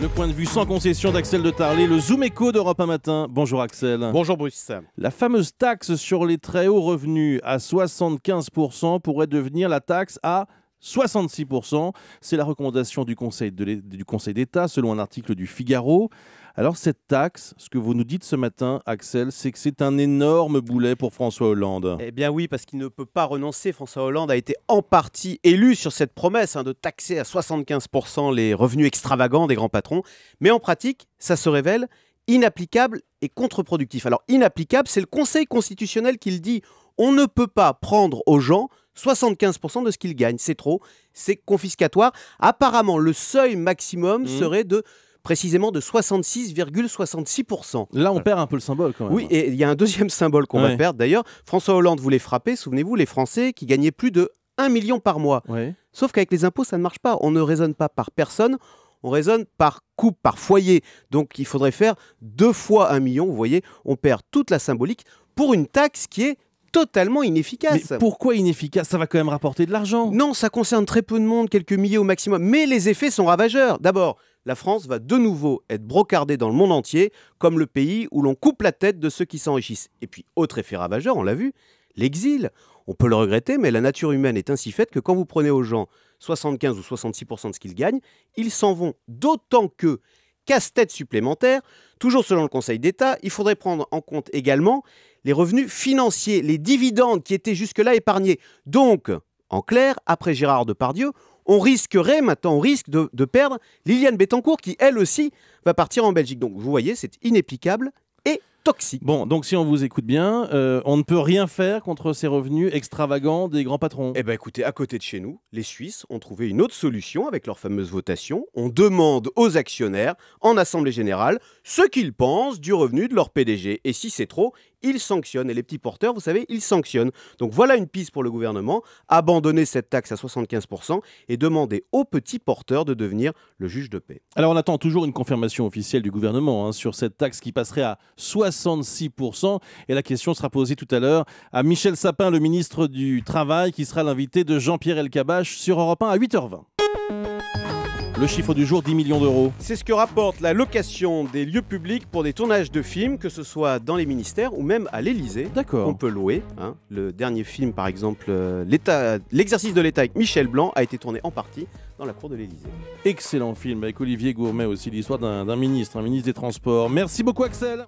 Le point de vue sans concession d'Axel de Tarlé, le Zoom Écho d'Europe 1 Matin. Bonjour Axel. Bonjour Bruce. La fameuse taxe sur les très hauts revenus à 75% pourrait devenir la taxe à 66%. C'est la recommandation du Conseil d'État selon un article du Figaro. Alors cette taxe, ce que vous nous dites ce matin, Axel, c'est que c'est un énorme boulet pour François Hollande. Eh bien oui, parce qu'il ne peut pas renoncer. François Hollande a été en partie élu sur cette promesse de taxer à 75% les revenus extravagants des grands patrons. Mais en pratique, ça se révèle inapplicable et contre-productif. Alors inapplicable, c'est le Conseil constitutionnel qui le dit. On ne peut pas prendre aux gens 75% de ce qu'ils gagnent. C'est trop, c'est confiscatoire. Apparemment, le seuil maximum serait précisément de 66,66%. Là, on perd un peu le symbole quand même. Oui, et il y a un deuxième symbole qu'on va perdre. D'ailleurs, François Hollande voulait frapper, souvenez-vous, les Français qui gagnaient plus de 1 million par mois. Sauf qu'avec les impôts, ça ne marche pas. On ne raisonne pas par personne, on raisonne par couple, par foyer. Donc, il faudrait faire 2 fois 1 million. Vous voyez, on perd toute la symbolique pour une taxe qui est totalement inefficace. Mais pourquoi inefficace? Ça va quand même rapporter de l'argent. Non, ça concerne très peu de monde, quelques milliers au maximum. Mais les effets sont ravageurs. D'abord, la France va de nouveau être brocardée dans le monde entier comme le pays où l'on coupe la tête de ceux qui s'enrichissent. Et puis, autre effet ravageur, on l'a vu, l'exil. On peut le regretter, mais la nature humaine est ainsi faite que quand vous prenez aux gens 75 ou 66% de ce qu'ils gagnent, ils s'en vont. D'autant que, casse-tête supplémentaire, toujours selon le Conseil d'État, il faudrait prendre en compte également les revenus financiers, les dividendes qui étaient jusque-là épargnés. Donc, en clair, après Gérard Depardieu, on risque de perdre Liliane Bettencourt qui, elle aussi, va partir en Belgique. Donc, vous voyez, c'est inapplicable et toxique. Bon, donc si on vous écoute bien, on ne peut rien faire contre ces revenus extravagants des grands patrons. Eh bien écoutez, à côté de chez nous, les Suisses ont trouvé une autre solution avec leur fameuse votation. On demande aux actionnaires, en Assemblée Générale, ce qu'ils pensent du revenu de leur PDG. Et si c'est trop, ils sanctionnent. Et les petits porteurs, vous savez, ils sanctionnent. Donc voilà une piste pour le gouvernement, abandonner cette taxe à 75% et demander aux petits porteurs de devenir le juge de paix. Alors on attend toujours une confirmation officielle du gouvernement sur cette taxe qui passerait à 66%. Et la question sera posée tout à l'heure à Michel Sapin, le ministre du Travail, qui sera l'invité de Jean-Pierre Elkabbach sur Europe 1 à 8h20. Le chiffre du jour, 10 millions d'euros. C'est ce que rapporte la location des lieux publics pour des tournages de films, que ce soit dans les ministères ou même à l'Élysée. D'accord. On peut louer. Le dernier film, par exemple, L'exercice de l'État avec Michel Blanc, a été tourné en partie dans la cour de l'Élysée. Excellent film avec Olivier Gourmet aussi, l'histoire d'un ministre, un ministre des Transports. Merci beaucoup Axel.